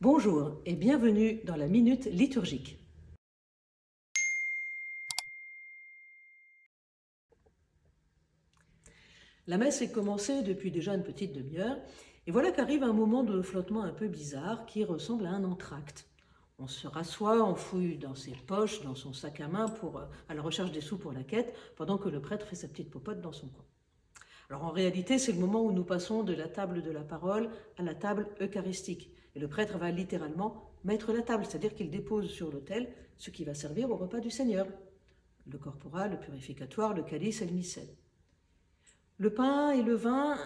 Bonjour et bienvenue dans la Minute Liturgique. La messe est commencée depuis déjà une petite demi-heure et voilà qu'arrive un moment de flottement un peu bizarre qui ressemble à un entracte. On se rassoit, on fouille dans ses poches, dans son sac à main à la recherche des sous pour la quête, pendant que le prêtre fait sa petite popote dans son coin. Alors en réalité, c'est le moment où nous passons de la table de la parole à la table eucharistique. Et le prêtre va littéralement mettre la table, c'est-à-dire qu'il dépose sur l'autel ce qui va servir au repas du Seigneur. Le corporal, le purificatoire, le calice et le missel. Le pain et le vin,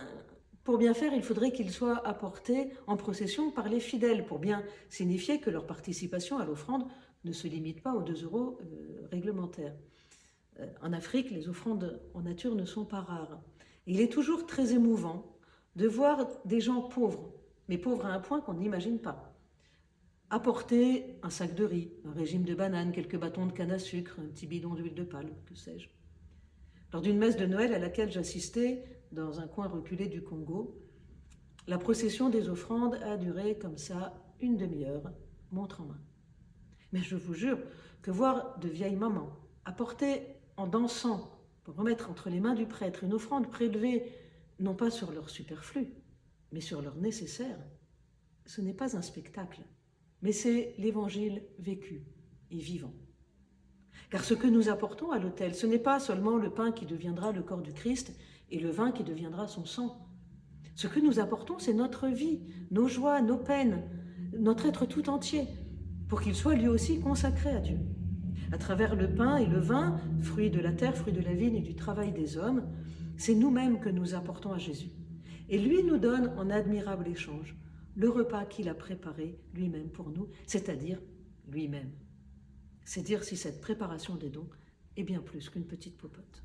pour bien faire, il faudrait qu'ils soient apportés en procession par les fidèles, pour bien signifier que leur participation à l'offrande ne se limite pas aux 2 euros réglementaires. En Afrique, les offrandes en nature ne sont pas rares. Et il est toujours très émouvant de voir des gens pauvres, mais pauvres à un point qu'on n'imagine pas, apporter un sac de riz, un régime de bananes, quelques bâtons de canne à sucre, un petit bidon d'huile de palme, que sais-je. Lors d'une messe de Noël à laquelle j'assistais dans un coin reculé du Congo, la procession des offrandes a duré comme ça une demi-heure, montre en main. Mais je vous jure que voir de vieilles mamans apporter en dansant pour remettre entre les mains du prêtre une offrande prélevée non pas sur leur superflu, mais sur leur nécessaire, ce n'est pas un spectacle, mais c'est l'évangile vécu et vivant. Car ce que nous apportons à l'autel, ce n'est pas seulement le pain qui deviendra le corps du Christ et le vin qui deviendra son sang. Ce que nous apportons, c'est notre vie, nos joies, nos peines, notre être tout entier, pour qu'il soit lui aussi consacré à Dieu. À travers le pain et le vin, fruits de la terre, fruits de la vigne et du travail des hommes, c'est nous-mêmes que nous apportons à Jésus. Et lui nous donne en admirable échange le repas qu'il a préparé lui-même pour nous, c'est-à-dire lui-même. C'est dire si cette préparation des dons est bien plus qu'une petite popote.